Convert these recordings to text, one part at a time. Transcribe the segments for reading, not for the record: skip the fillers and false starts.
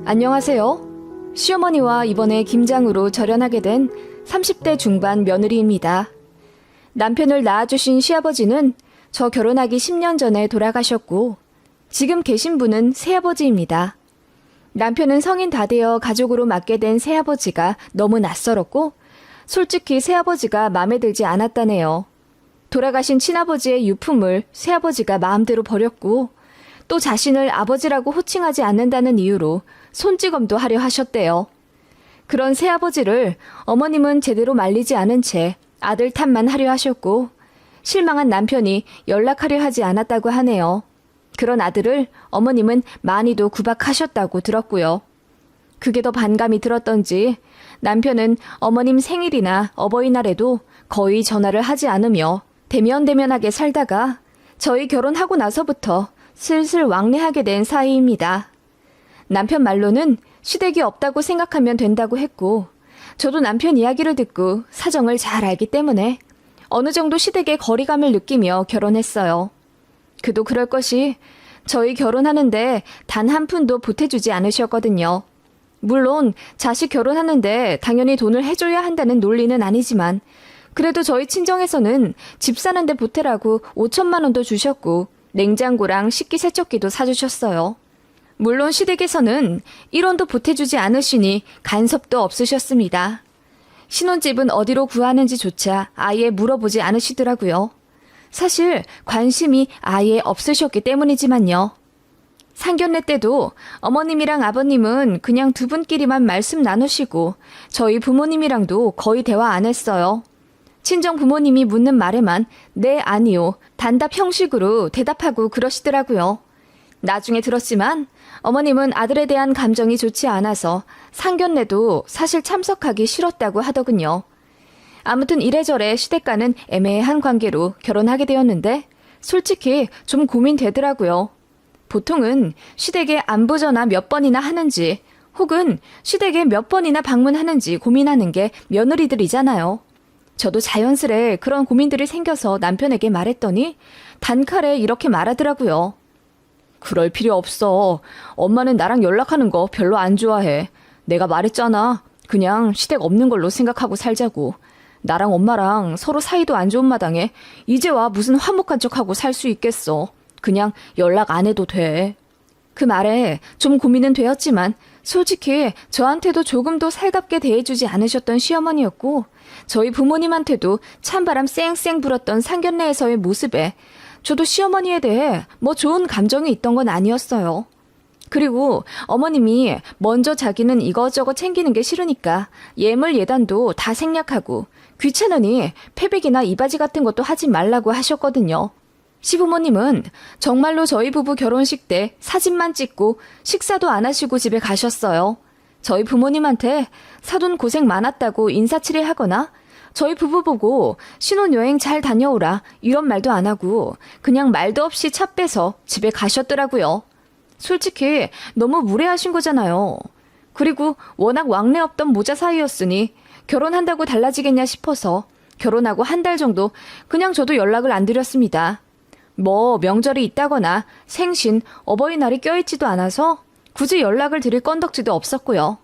안녕하세요. 시어머니와 이번에 김장으로 절연하게 된 30대 중반 며느리입니다. 남편을 낳아주신 시아버지는 저 결혼하기 10년 전에 돌아가셨고 지금 계신 분은 새아버지입니다. 남편은 성인 다 되어 가족으로 맡게 된 새아버지가 너무 낯설었고 솔직히 새아버지가 마음에 들지 않았다네요. 돌아가신 친아버지의 유품을 새아버지가 마음대로 버렸고 또 자신을 아버지라고 호칭하지 않는다는 이유로 손찌검도 하려 하셨대요. 그런 새아버지를 어머님은 제대로 말리지 않은 채 아들 탓만 하려 하셨고 실망한 남편이 연락하려 하지 않았다고 하네요. 그런 아들을 어머님은 많이도 구박하셨다고 들었고요. 그게 더 반감이 들었던지 남편은 어머님 생일이나 어버이날에도 거의 전화를 하지 않으며 대면대면하게 살다가 저희 결혼하고 나서부터 슬슬 왕래하게 된 사이입니다. 남편 말로는 시댁이 없다고 생각하면 된다고 했고 저도 남편 이야기를 듣고 사정을 잘 알기 때문에 어느 정도 시댁의 거리감을 느끼며 결혼했어요. 그도 그럴 것이 저희 결혼하는데 단 한 푼도 보태주지 않으셨거든요. 물론 자식 결혼하는데 당연히 돈을 해줘야 한다는 논리는 아니지만 그래도 저희 친정에서는 집 사는데 보태라고 5천만 원도 주셨고 냉장고랑 식기세척기도 사주셨어요. 물론 시댁에서는 1원도 보태주지 않으시니 간섭도 없으셨습니다. 신혼집은 어디로 구하는지조차 아예 물어보지 않으시더라고요. 사실 관심이 아예 없으셨기 때문이지만요. 상견례 때도 어머님이랑 아버님은 그냥 두 분끼리만 말씀 나누시고 저희 부모님이랑도 거의 대화 안 했어요. 친정 부모님이 묻는 말에만 네, 아니요, 단답 형식으로 대답하고 그러시더라고요. 나중에 들었지만 어머님은 아들에 대한 감정이 좋지 않아서 상견례도 사실 참석하기 싫었다고 하더군요. 아무튼 이래저래 시댁과는 애매한 관계로 결혼하게 되었는데 솔직히 좀 고민되더라고요. 보통은 시댁에 안부 전화 몇 번이나 하는지 혹은 시댁에 몇 번이나 방문하는지 고민하는 게 며느리들이잖아요. 저도 자연스레 그런 고민들이 생겨서 남편에게 말했더니 단칼에 이렇게 말하더라고요. 그럴 필요 없어. 엄마는 나랑 연락하는 거 별로 안 좋아해. 내가 말했잖아. 그냥 시댁 없는 걸로 생각하고 살자고. 나랑 엄마랑 서로 사이도 안 좋은 마당에 이제 와 무슨 화목한 척하고 살 수 있겠어. 그냥 연락 안 해도 돼. 그 말에 좀 고민은 되었지만 솔직히 저한테도 조금도 살갑게 대해주지 않으셨던 시어머니였고 저희 부모님한테도 찬바람 쌩쌩 불었던 상견례에서의 모습에 저도 시어머니에 대해 뭐 좋은 감정이 있던 건 아니었어요. 그리고 어머님이 먼저 자기는 이것저것 챙기는 게 싫으니까 예물 예단도 다 생략하고 귀찮으니 패백이나 이바지 같은 것도 하지 말라고 하셨거든요. 시부모님은 정말로 저희 부부 결혼식 때 사진만 찍고 식사도 안 하시고 집에 가셨어요. 저희 부모님한테 사돈 고생 많았다고 인사치레하거나 저희 부부 보고 신혼여행 잘 다녀오라 이런 말도 안 하고 그냥 말도 없이 차 빼서 집에 가셨더라고요. 솔직히 너무 무례하신 거잖아요. 그리고 워낙 왕래 없던 모자 사이였으니 결혼한다고 달라지겠냐 싶어서 결혼하고 한 달 정도 그냥 저도 연락을 안 드렸습니다. 뭐 명절이 있다거나 생신, 어버이날이 껴있지도 않아서 굳이 연락을 드릴 건덕지도 없었고요.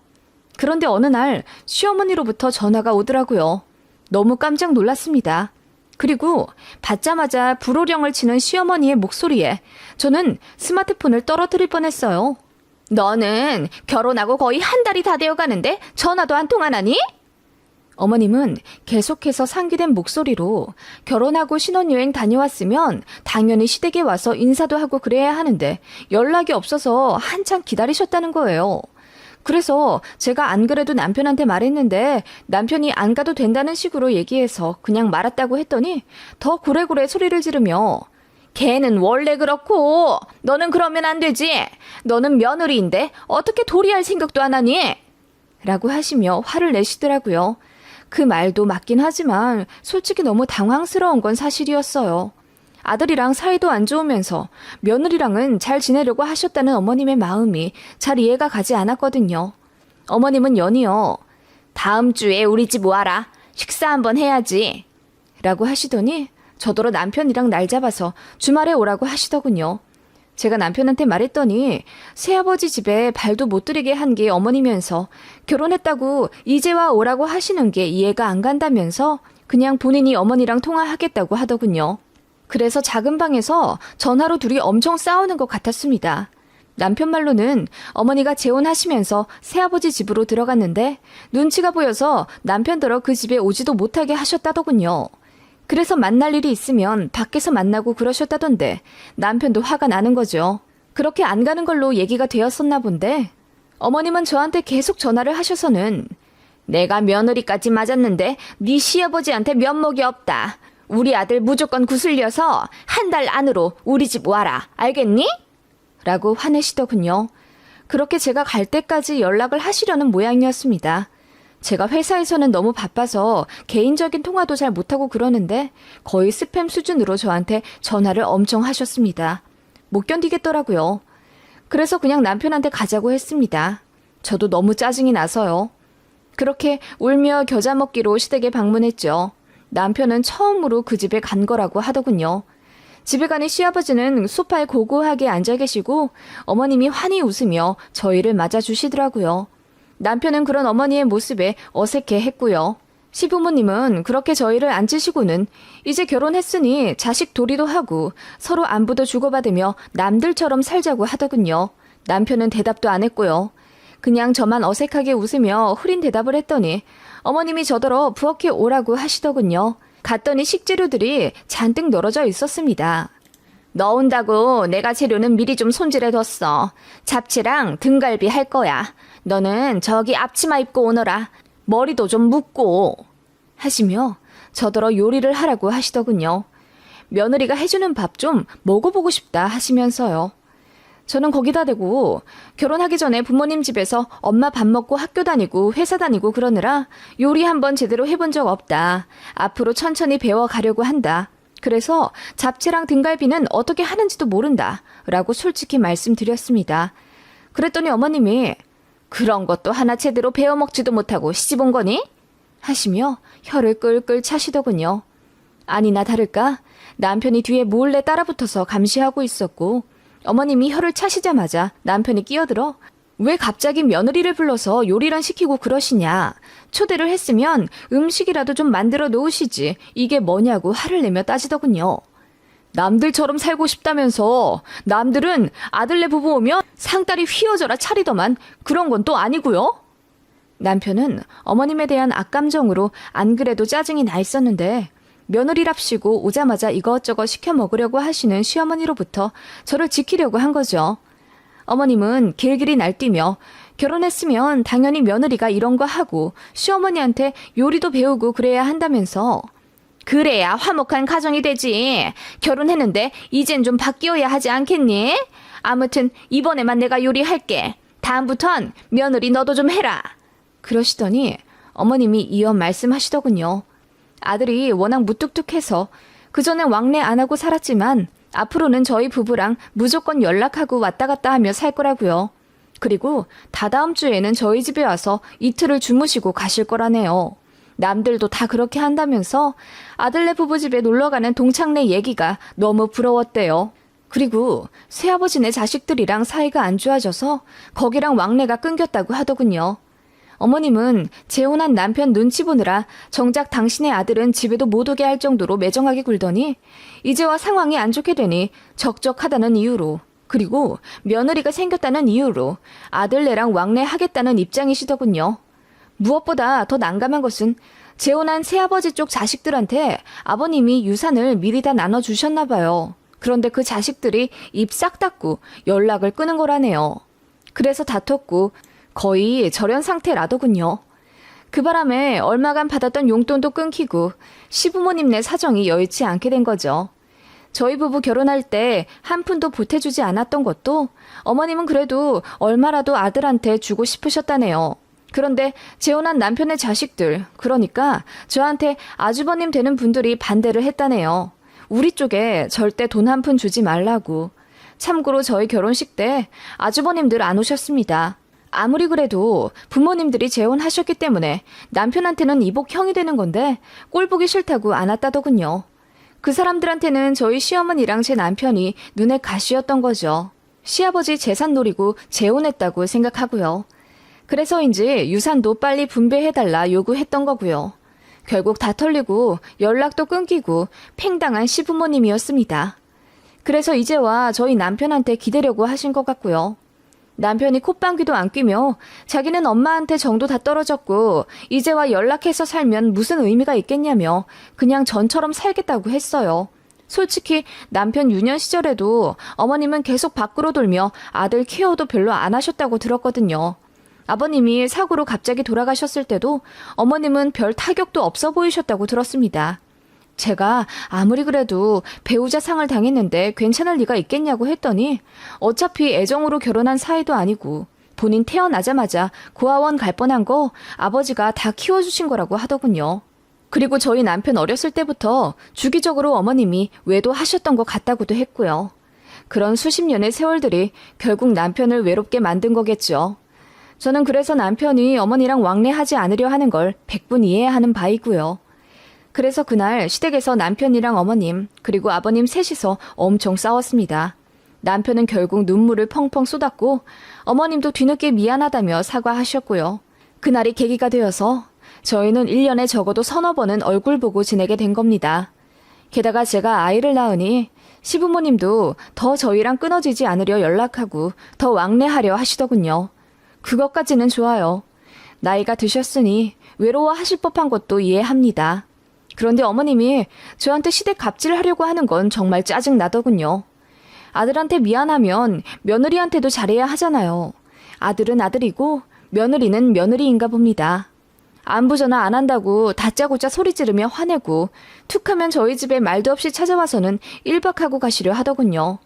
그런데 어느 날 시어머니로부터 전화가 오더라고요. 너무 깜짝 놀랐습니다. 그리고 받자마자 불호령을 치는 시어머니의 목소리에 저는 스마트폰을 떨어뜨릴 뻔했어요. 너는 결혼하고 거의 한 달이 다 되어가는데 전화도 안 통하나니? 어머님은 계속해서 상기된 목소리로 결혼하고 신혼여행 다녀왔으면 당연히 시댁에 와서 인사도 하고 그래야 하는데 연락이 없어서 한참 기다리셨다는 거예요. 그래서 제가 안 그래도 남편한테 말했는데 남편이 안 가도 된다는 식으로 얘기해서 그냥 말았다고 했더니 더 고래고래 소리를 지르며 걔는 원래 그렇고 너는 그러면 안 되지. 너는 며느리인데 어떻게 도리할 생각도 안 하니? 라고 하시며 화를 내시더라고요. 그 말도 맞긴 하지만 솔직히 너무 당황스러운 건 사실이었어요. 아들이랑 사이도 안 좋으면서 며느리랑은 잘 지내려고 하셨다는 어머님의 마음이 잘 이해가 가지 않았거든요. 어머님은 연이어 다음 주에 우리 집 와라. 식사 한번 해야지. 라고 하시더니 저더러 남편이랑 날 잡아서 주말에 오라고 하시더군요. 제가 남편한테 말했더니 새아버지 집에 발도 못 들이게 한 게 어머니면서 결혼했다고 이제와 오라고 하시는 게 이해가 안 간다면서 그냥 본인이 어머니랑 통화하겠다고 하더군요. 그래서 작은 방에서 전화로 둘이 엄청 싸우는 것 같았습니다. 남편 말로는 어머니가 재혼하시면서 새아버지 집으로 들어갔는데 눈치가 보여서 남편더러 그 집에 오지도 못하게 하셨다더군요. 그래서 만날 일이 있으면 밖에서 만나고 그러셨다던데 남편도 화가 나는 거죠. 그렇게 안 가는 걸로 얘기가 되었었나 본데 어머님은 저한테 계속 전화를 하셔서는 내가 며느리까지 맞았는데 네 시아버지한테 면목이 없다. 우리 아들 무조건 구슬려서 한 달 안으로 우리 집 와라. 알겠니? 라고 화내시더군요. 그렇게 제가 갈 때까지 연락을 하시려는 모양이었습니다. 제가 회사에서는 너무 바빠서 개인적인 통화도 잘 못하고 그러는데 거의 스팸 수준으로 저한테 전화를 엄청 하셨습니다. 못 견디겠더라고요. 그래서 그냥 남편한테 가자고 했습니다. 저도 너무 짜증이 나서요. 그렇게 울며 겨자 먹기로 시댁에 방문했죠. 남편은 처음으로 그 집에 간 거라고 하더군요. 집에 가니 시아버지는 소파에 고고하게 앉아 계시고 어머님이 환히 웃으며 저희를 맞아주시더라고요. 남편은 그런 어머니의 모습에 어색해 했고요. 시부모님은 그렇게 저희를 앉으시고는 이제 결혼했으니 자식 도리도 하고 서로 안부도 주고받으며 남들처럼 살자고 하더군요. 남편은 대답도 안 했고요. 그냥 저만 어색하게 웃으며 흐린 대답을 했더니 어머님이 저더러 부엌에 오라고 하시더군요. 갔더니 식재료들이 잔뜩 널어져 있었습니다. 넣은다고 내가 재료는 미리 좀 손질해뒀어. 잡채랑 등갈비 할 거야. 너는 저기 앞치마 입고 오너라. 머리도 좀 묶고 하시며 저더러 요리를 하라고 하시더군요. 며느리가 해주는 밥 좀 먹어보고 싶다 하시면서요. 저는 거기다 대고 결혼하기 전에 부모님 집에서 엄마 밥 먹고 학교 다니고 회사 다니고 그러느라 요리 한번 제대로 해본 적 없다. 앞으로 천천히 배워가려고 한다. 그래서 잡채랑 등갈비는 어떻게 하는지도 모른다. 라고 솔직히 말씀드렸습니다. 그랬더니 어머님이 그런 것도 하나 제대로 배워먹지도 못하고 시집 온 거니? 하시며 혀를 끌끌 차시더군요. 아니나 다를까 남편이 뒤에 몰래 따라붙어서 감시하고 있었고 어머님이 혀를 차시자마자 남편이 끼어들어 왜 갑자기 며느리를 불러서 요리를 시키고 그러시냐. 초대를 했으면 음식이라도 좀 만들어 놓으시지. 이게 뭐냐고 화를 내며 따지더군요. 남들처럼 살고 싶다면서 남들은 아들네 부부 오면 상다리 휘어져라 차리더만 그런 건 또 아니고요. 남편은 어머님에 대한 악감정으로 안 그래도 짜증이 나 있었는데 며느리랍시고 오자마자 이것저것 시켜 먹으려고 하시는 시어머니로부터 저를 지키려고 한 거죠. 어머님은 길길이 날뛰며 결혼했으면 당연히 며느리가 이런 거 하고 시어머니한테 요리도 배우고 그래야 한다면서 그래야 화목한 가정이 되지. 결혼했는데 이젠 좀 바뀌어야 하지 않겠니? 아무튼 이번에만 내가 요리할게. 다음부턴 며느리 너도 좀 해라. 그러시더니 어머님이 이어 말씀하시더군요. 아들이 워낙 무뚝뚝해서 그전엔 왕래 안 하고 살았지만 앞으로는 저희 부부랑 무조건 연락하고 왔다 갔다 하며 살 거라고요. 그리고 다다음 주에는 저희 집에 와서 이틀을 주무시고 가실 거라네요. 남들도 다 그렇게 한다면서 아들네 부부 집에 놀러가는 동창네 얘기가 너무 부러웠대요. 그리고 새아버지네 자식들이랑 사이가 안 좋아져서 거기랑 왕래가 끊겼다고 하더군요. 어머님은 재혼한 남편 눈치 보느라 정작 당신의 아들은 집에도 못 오게 할 정도로 매정하게 굴더니 이제와 상황이 안 좋게 되니 적적하다는 이유로 그리고 며느리가 생겼다는 이유로 아들네랑 왕래하겠다는 입장이시더군요. 무엇보다 더 난감한 것은 재혼한 새아버지 쪽 자식들한테 아버님이 유산을 미리 다 나눠주셨나 봐요. 그런데 그 자식들이 입 싹 닫고 연락을 끊은 거라네요. 그래서 다퉜고 거의 절연 상태라더군요. 그 바람에 얼마간 받았던 용돈도 끊기고 시부모님네 사정이 여의치 않게 된 거죠. 저희 부부 결혼할 때 한 푼도 보태주지 않았던 것도 어머님은 그래도 얼마라도 아들한테 주고 싶으셨다네요. 그런데 재혼한 남편의 자식들, 그러니까 저한테 아주버님 되는 분들이 반대를 했다네요. 우리 쪽에 절대 돈 한 푼 주지 말라고. 참고로 저희 결혼식 때 아주버님들 안 오셨습니다. 아무리 그래도 부모님들이 재혼하셨기 때문에 남편한테는 이복형이 되는 건데 꼴 보기 싫다고 안 왔다더군요. 그 사람들한테는 저희 시어머니랑 제 남편이 눈에 가시였던 거죠. 시아버지 재산 노리고 재혼했다고 생각하고요. 그래서인지 유산도 빨리 분배해달라 요구했던 거고요. 결국 다 털리고 연락도 끊기고 팽당한 시부모님이었습니다. 그래서 이제와 저희 남편한테 기대려고 하신 것 같고요. 남편이 콧방귀도 안 뀌며 자기는 엄마한테 정도 다 떨어졌고 이제와 연락해서 살면 무슨 의미가 있겠냐며 그냥 전처럼 살겠다고 했어요. 솔직히 남편 유년 시절에도 어머님은 계속 밖으로 돌며 아들 케어도 별로 안 하셨다고 들었거든요. 아버님이 사고로 갑자기 돌아가셨을 때도 어머님은 별 타격도 없어 보이셨다고 들었습니다. 제가 아무리 그래도 배우자 상을 당했는데 괜찮을 리가 있겠냐고 했더니 어차피 애정으로 결혼한 사이도 아니고 본인 태어나자마자 고아원 갈 뻔한 거 아버지가 다 키워주신 거라고 하더군요. 그리고 저희 남편 어렸을 때부터 주기적으로 어머님이 외도하셨던 것 같다고도 했고요. 그런 수십 년의 세월들이 결국 남편을 외롭게 만든 거겠죠. 저는 그래서 남편이 어머니랑 왕래하지 않으려 하는 걸 100분 이해하는 바이고요. 그래서 그날 시댁에서 남편이랑 어머님 그리고 아버님 셋이서 엄청 싸웠습니다. 남편은 결국 눈물을 펑펑 쏟았고 어머님도 뒤늦게 미안하다며 사과하셨고요. 그날이 계기가 되어서 저희는 1년에 적어도 서너 번은 얼굴 보고 지내게 된 겁니다. 게다가 제가 아이를 낳으니 시부모님도 더 저희랑 끊어지지 않으려 연락하고 더 왕래하려 하시더군요. 그것까지는 좋아요. 나이가 드셨으니 외로워하실 법한 것도 이해합니다. 그런데 어머님이 저한테 시댁 갑질을 하려고 하는 건 정말 짜증나더군요. 아들한테 미안하면 며느리한테도 잘해야 하잖아요. 아들은 아들이고 며느리는 며느리인가 봅니다. 안부 전화 안 한다고 다짜고짜 소리 지르며 화내고 툭하면 저희 집에 말도 없이 찾아와서는 1박하고 가시려 하더군요.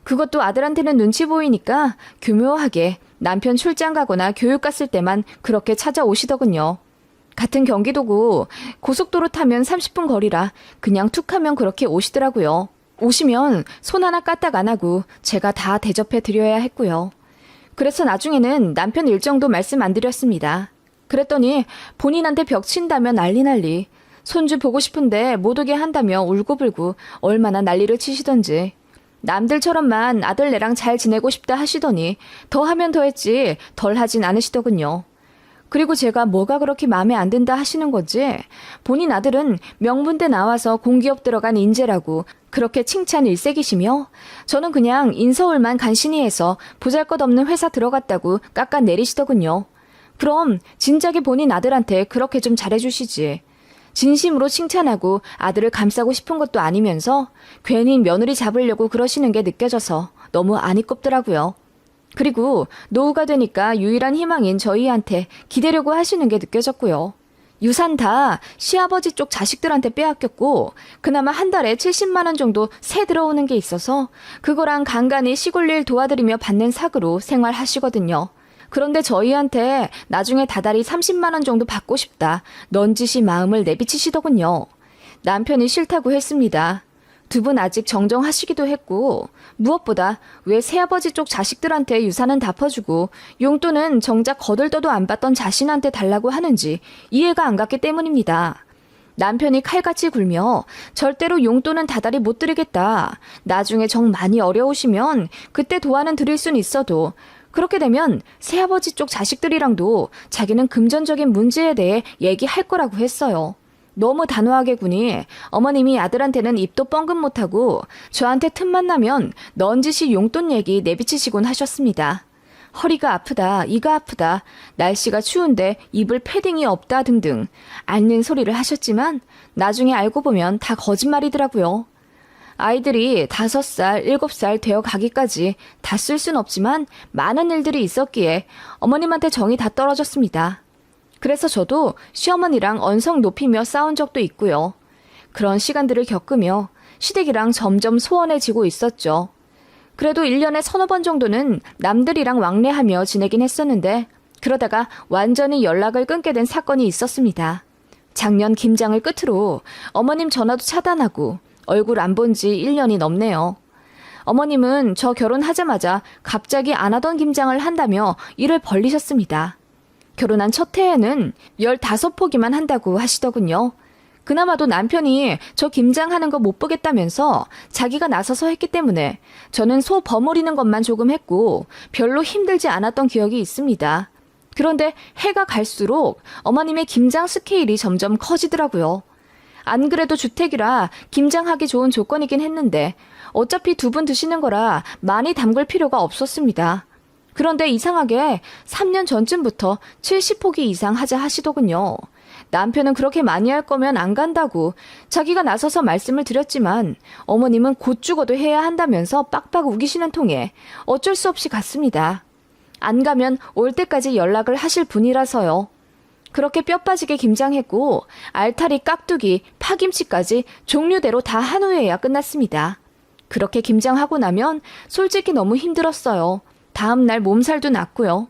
그것도 아들한테는 눈치 보이니까 교묘하게 남편 출장 가거나 교육 갔을 때만 그렇게 찾아오시더군요. 같은 경기도고 고속도로 타면 30분 거리라 그냥 툭하면 그렇게 오시더라고요. 오시면 손 하나 까딱 안 하고 제가 다 대접해 드려야 했고요. 그래서 나중에는 남편 일정도 말씀 안 드렸습니다. 그랬더니 본인한테 벽 친다며 난리. 손주 보고 싶은데 못 오게 한다며 울고불고 얼마나 난리를 치시던지. 남들처럼만 아들네랑 잘 지내고 싶다 하시더니 더 하면 더 했지 덜 하진 않으시더군요. 그리고 제가 뭐가 그렇게 마음에 안 든다 하시는 거지? 본인 아들은 명문대 나와서 공기업 들어간 인재라고 그렇게 칭찬 일색이시며 저는 그냥 인서울만 간신히 해서 보잘것없는 회사 들어갔다고 깎아내리시더군요. 그럼 진작에 본인 아들한테 그렇게 좀 잘해주시지. 진심으로 칭찬하고 아들을 감싸고 싶은 것도 아니면서 괜히 며느리 잡으려고 그러시는 게 느껴져서 너무 안이 꼽더라고요. 그리고 노후가 되니까 유일한 희망인 저희한테 기대려고 하시는 게 느껴졌고요. 유산 다 시아버지 쪽 자식들한테 빼앗겼고 그나마 한 달에 70만 원 정도 세 들어오는 게 있어서 그거랑 간간히 시골 일 도와드리며 받는 삭으로 생활하시거든요. 그런데 저희한테 나중에 다달이 30만 원 정도 받고 싶다 넌지시 마음을 내비치시더군요. 남편이 싫다고 했습니다. 두 분 아직 정정하시기도 했고 무엇보다 왜 새아버지 쪽 자식들한테 유산은 다 퍼주고 용돈은 정작 거들떠도 안 받던 자신한테 달라고 하는지 이해가 안 갔기 때문입니다. 남편이 칼같이 굴며 절대로 용돈은 다달이 못 드리겠다. 나중에 정 많이 어려우시면 그때 도와는 드릴 순 있어도 그렇게 되면 새아버지 쪽 자식들이랑도 자기는 금전적인 문제에 대해 얘기할 거라고 했어요. 너무 단호하게 구니 어머님이 아들한테는 입도 뻥긋 못하고 저한테 틈만 나면 넌지시 용돈 얘기 내비치시곤 하셨습니다. 허리가 아프다, 이가 아프다, 날씨가 추운데 입을 패딩이 없다 등등 앓는 소리를 하셨지만 나중에 알고 보면 다 거짓말이더라고요. 아이들이 5살, 7살 되어 가기까지 다 쓸 순 없지만 많은 일들이 있었기에 어머님한테 정이 다 떨어졌습니다. 그래서 저도 시어머니랑 언성 높이며 싸운 적도 있고요. 그런 시간들을 겪으며 시댁이랑 점점 소원해지고 있었죠. 그래도 1년에 서너 번 정도는 남들이랑 왕래하며 지내긴 했었는데 그러다가 완전히 연락을 끊게 된 사건이 있었습니다. 작년 김장을 끝으로 어머님 전화도 차단하고 얼굴 안 본 지 1년이 넘네요. 어머님은 저 결혼하자마자 갑자기 안 하던 김장을 한다며 일을 벌리셨습니다. 결혼한 첫 해에는 15포기만 한다고 하시더군요. 그나마도 남편이 저 김장하는 거 못 보겠다면서 자기가 나서서 했기 때문에 저는 소 버무리는 것만 조금 했고 별로 힘들지 않았던 기억이 있습니다. 그런데 해가 갈수록 어머님의 김장 스케일이 점점 커지더라고요. 안 그래도 주택이라 김장하기 좋은 조건이긴 했는데 어차피 2분 드시는 거라 많이 담글 필요가 없었습니다. 그런데 이상하게 3년 전쯤부터 70포기 이상 하자 하시더군요. 남편은 그렇게 많이 할 거면 안 간다고 자기가 나서서 말씀을 드렸지만 어머님은 곧 죽어도 해야 한다면서 빡빡 우기시는 통에 어쩔 수 없이 갔습니다. 안 가면 올 때까지 연락을 하실 분이라서요. 그렇게 뼈 빠지게 김장했고 알타리, 깍두기, 파김치까지 종류대로 다 한 후에야 끝났습니다. 그렇게 김장하고 나면 솔직히 너무 힘들었어요. 다음 날 몸살도 났고요.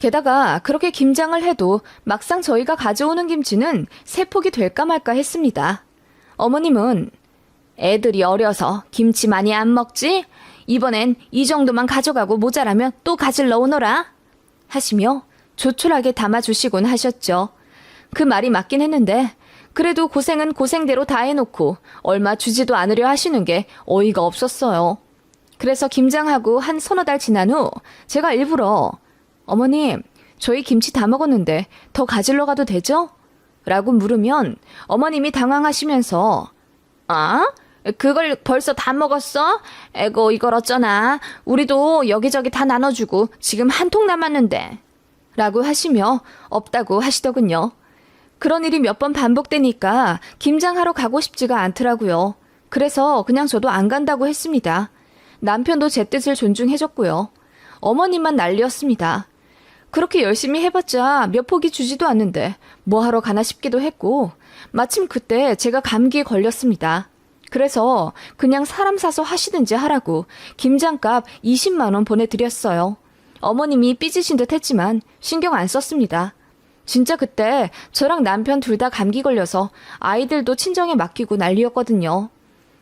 게다가 그렇게 김장을 해도 막상 저희가 가져오는 김치는 3폭이 될까 말까 했습니다. 어머님은 애들이 어려서 김치 많이 안 먹지? 이번엔 이 정도만 가져가고 모자라면 또 가질러 오너라 하시며 조촐하게 담아주시곤 하셨죠. 그 말이 맞긴 했는데 그래도 고생은 고생대로 다 해놓고 얼마 주지도 않으려 하시는 게 어이가 없었어요. 그래서 김장하고 한 서너 달 지난 후 제가 일부러 어머님, 저희 김치 다 먹었는데 더 가질러 가도 되죠? 라고 물으면 어머님이 당황하시면서 아? 그걸 벌써 다 먹었어? 에고 이걸 어쩌나. 우리도 여기저기 다 나눠주고 지금 한 통 남았는데. 라고 하시며 없다고 하시더군요. 그런 일이 몇 번 반복되니까 김장하러 가고 싶지가 않더라고요. 그래서 그냥 저도 안 간다고 했습니다. 남편도 제 뜻을 존중해줬고요. 어머님만 난리였습니다. 그렇게 열심히 해봤자 몇 포기 주지도 않는데 뭐 하러 가나 싶기도 했고 마침 그때 제가 감기에 걸렸습니다. 그래서 그냥 사람 사서 하시든지 하라고 김장값 20만 원 보내드렸어요. 어머님이 삐지신 듯 했지만 신경 안 썼습니다. 진짜 그때 저랑 남편 둘 다 감기 걸려서 아이들도 친정에 맡기고 난리였거든요.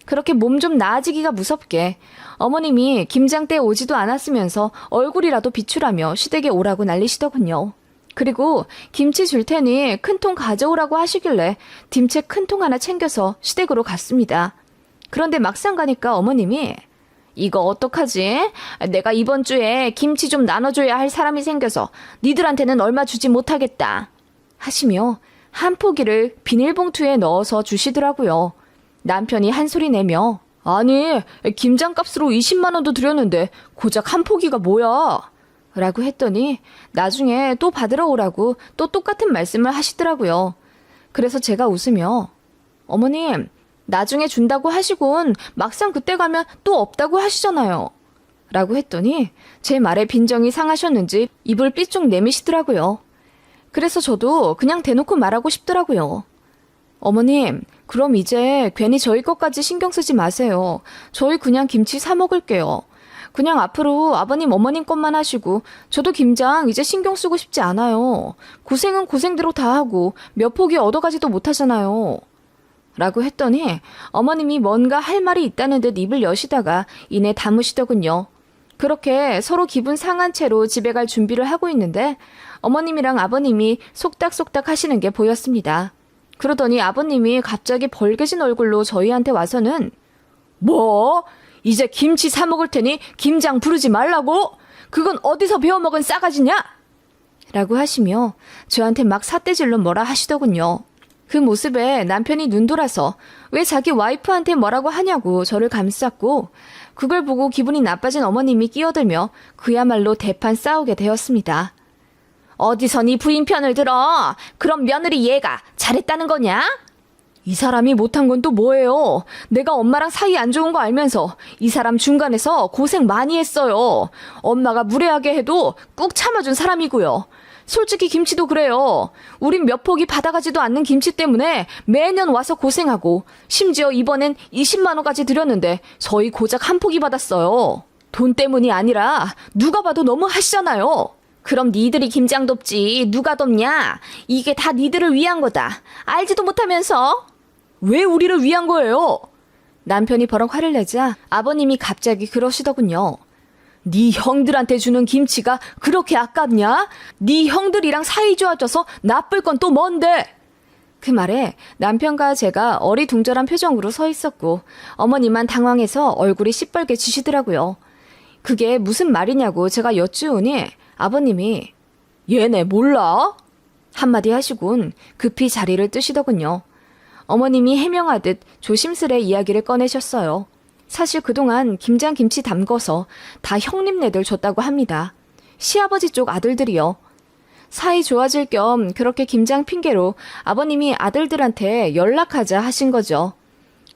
그렇게 몸 좀 나아지기가 무섭게 어머님이 김장 때 오지도 않았으면서 얼굴이라도 비추라며 시댁에 오라고 난리시더군요. 그리고 김치 줄 테니 큰 통 가져오라고 하시길래 김치 큰 통 하나 챙겨서 시댁으로 갔습니다. 그런데 막상 가니까 어머님이 이거 어떡하지? 내가 이번 주에 김치 좀 나눠줘야 할 사람이 생겨서 니들한테는 얼마 주지 못하겠다 하시며 한 포기를 비닐봉투에 넣어서 주시더라고요. 남편이 한 소리 내며 아니 김장값으로 20만 원도 드렸는데 고작 한 포기가 뭐야? 라고 했더니 나중에 또 받으러 오라고 또 똑같은 말씀을 하시더라고요. 그래서 제가 웃으며 어머님 나중에 준다고 하시곤 막상 그때 가면 또 없다고 하시잖아요. 라고 했더니 제 말에 빈정이 상하셨는지 입을 삐쭉 내미시더라고요. 그래서 저도 그냥 대놓고 말하고 싶더라고요. 어머님, 그럼 이제 괜히 저희 것까지 신경 쓰지 마세요. 저희 그냥 김치 사 먹을게요. 그냥 앞으로 아버님, 어머님 것만 하시고 저도 김장 이제 신경 쓰고 싶지 않아요. 고생은 고생대로 다 하고 몇 포기 얻어가지도 못하잖아요. 라고 했더니 어머님이 뭔가 할 말이 있다는 듯 입을 여시다가 이내 다무시더군요. 그렇게 서로 기분 상한 채로 집에 갈 준비를 하고 있는데 어머님이랑 아버님이 속닥속닥 하시는 게 보였습니다. 그러더니 아버님이 갑자기 벌개진 얼굴로 저희한테 와서는 뭐? 이제 김치 사 먹을 테니 김장 부르지 말라고? 그건 어디서 배워먹은 싸가지냐? 라고 하시며 저한테 막 삿대질로 뭐라 하시더군요. 그 모습에 남편이 눈돌아서 왜 자기 와이프한테 뭐라고 하냐고 저를 감쌌고 그걸 보고 기분이 나빠진 어머님이 끼어들며 그야말로 대판 싸우게 되었습니다. 어디서 네 부인 편을 들어? 그럼 며느리 얘가 잘했다는 거냐? 이 사람이 못한 건 또 뭐예요? 내가 엄마랑 사이 안 좋은 거 알면서 이 사람 중간에서 고생 많이 했어요. 엄마가 무례하게 해도 꾹 참아준 사람이고요. 솔직히 김치도 그래요. 우린 몇 포기 받아가지도 않는 김치 때문에 매년 와서 고생하고 심지어 이번엔 20만 원까지 드렸는데 저희 고작 한 포기 받았어요. 돈 때문이 아니라 누가 봐도 너무 하시잖아요. 그럼 니들이 김장 돕지 누가 돕냐? 이게 다 니들을 위한 거다. 알지도 못하면서. 왜 우리를 위한 거예요? 남편이 버럭 화를 내자 아버님이 갑자기 그러시더군요. 네 형들한테 주는 김치가 그렇게 아깝냐? 네 형들이랑 사이 좋아져서 나쁠 건 또 뭔데? 그 말에 남편과 제가 어리둥절한 표정으로 서 있었고 어머니만 당황해서 얼굴이 시뻘게 지시더라고요. 그게 무슨 말이냐고 제가 여쭈으니 아버님이 얘네 몰라? 한마디 하시곤 급히 자리를 뜨시더군요. 어머님이 해명하듯 조심스레 이야기를 꺼내셨어요. 사실 그동안 김장김치 담궈서 다 형님네들 줬다고 합니다. 시아버지 쪽 아들들이요. 사이 좋아질 겸 그렇게 김장 핑계로 아버님이 아들들한테 연락하자 하신 거죠.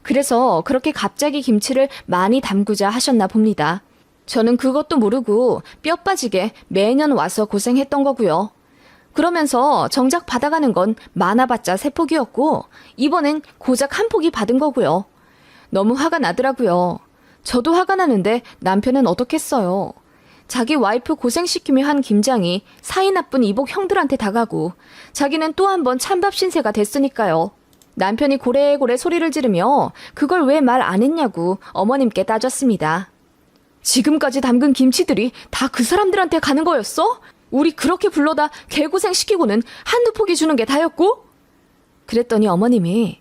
그래서 그렇게 갑자기 김치를 많이 담그자 하셨나 봅니다. 저는 그것도 모르고 뼈 빠지게 매년 와서 고생했던 거고요. 그러면서 정작 받아가는 건 많아봤자 3포기였고 이번엔 고작 1포기 받은 거고요. 너무 화가 나더라고요. 저도 화가 나는데 남편은 어떻겠어요. 자기 와이프 고생시키며 한 김장이 사이 나쁜 이복 형들한테 다가고 자기는 또 한 번 찬밥 신세가 됐으니까요. 남편이 고래고래 소리를 지르며 그걸 왜 말 안 했냐고 어머님께 따졌습니다. 지금까지 담근 김치들이 다 그 사람들한테 가는 거였어? 우리 그렇게 불러다 개고생 시키고는 한두 포기 주는 게 다였고? 그랬더니 어머님이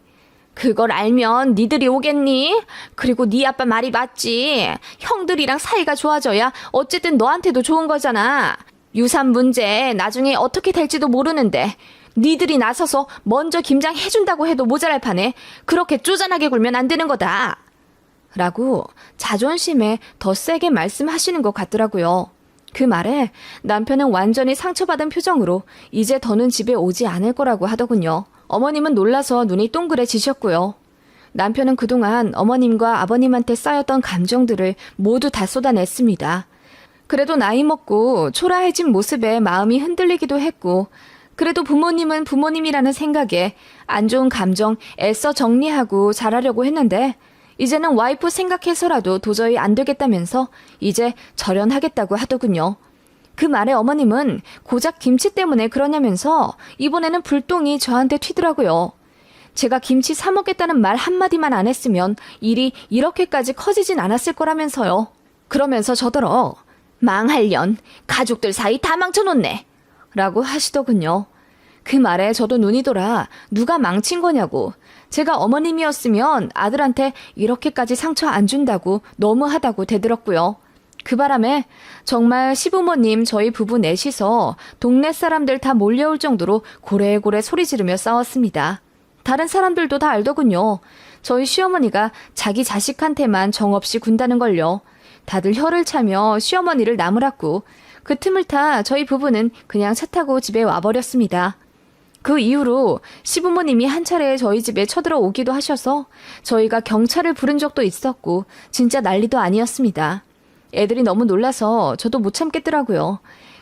그걸 알면 니들이 오겠니? 그리고 네 아빠 말이 맞지. 형들이랑 사이가 좋아져야 어쨌든 너한테도 좋은 거잖아. 유산 문제 나중에 어떻게 될지도 모르는데 니들이 나서서 먼저 김장 해준다고 해도 모자랄 판에 그렇게 쪼잔하게 굴면 안 되는 거다. 라고 자존심에 더 세게 말씀하시는 것 같더라고요. 그 말에 남편은 완전히 상처받은 표정으로 이제 더는 집에 오지 않을 거라고 하더군요. 어머님은 놀라서 눈이 동그래지셨고요. 남편은 그동안 어머님과 아버님한테 쌓였던 감정들을 모두 다 쏟아냈습니다. 그래도 나이 먹고 초라해진 모습에 마음이 흔들리기도 했고 그래도 부모님은 부모님이라는 생각에 안 좋은 감정 애써 정리하고 잘하려고 했는데 이제는 와이프 생각해서라도 도저히 안 되겠다면서 이제 절연하겠다고 하더군요. 그 말에 어머님은 고작 김치 때문에 그러냐면서 이번에는 불똥이 저한테 튀더라고요. 제가 김치 사 먹겠다는 말 한마디만 안 했으면 일이 이렇게까지 커지진 않았을 거라면서요. 그러면서 저더러 망할년 가족들 사이 다 망쳐놓네 라고 하시더군요. 그 말에 저도 눈이 돌아 누가 망친 거냐고 제가 어머님이었으면 아들한테 이렇게까지 상처 안 준다고 너무하다고 대들었고요. 그 바람에 정말 시부모님 저희 부부 넷이서 동네 사람들 다 몰려올 정도로 고래고래 소리 지르며 싸웠습니다. 다른 사람들도 다 알더군요. 저희 시어머니가 자기 자식한테만 정없이 군다는 걸요. 다들 혀를 차며 시어머니를 나무랐고 그 틈을 타 저희 부부는 그냥 차 타고 집에 와버렸습니다. 그 이후로 시부모님이 한 차례 저희 집에 쳐들어오기도 하셔서 저희가 경찰을 부른 적도 있었고 진짜 난리도 아니었습니다. 애들이 너무 놀라서 저도 못 참겠더라고요.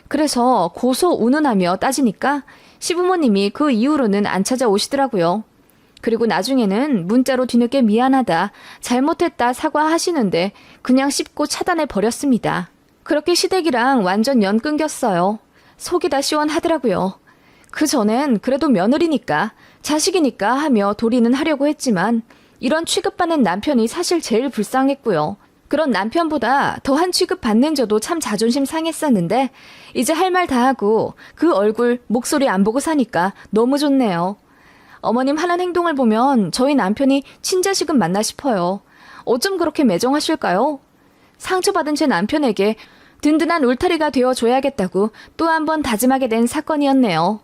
그래서 고소 운운하며 따지니까 시부모님이 그 이후로는 안 찾아오시더라고요. 그리고 나중에는 문자로 뒤늦게 미안하다, 잘못했다 사과하시는데 그냥 씹고 차단해 버렸습니다. 그렇게 시댁이랑 완전 연 끊겼어요. 속이 다 시원하더라고요. 그 전엔 그래도 며느리니까 자식이니까 하며 도리는 하려고 했지만 이런 취급받는 남편이 사실 제일 불쌍했고요. 그런 남편보다 더한 취급받는 저도 참 자존심 상했었는데 이제 할 말 다 하고 그 얼굴, 목소리 안 보고 사니까 너무 좋네요. 어머님 하는 행동을 보면 저희 남편이 친자식은 맞나 싶어요. 어쩜 그렇게 매정하실까요? 상처받은 제 남편에게 든든한 울타리가 되어줘야겠다고 또 한 번 다짐하게 된 사건이었네요.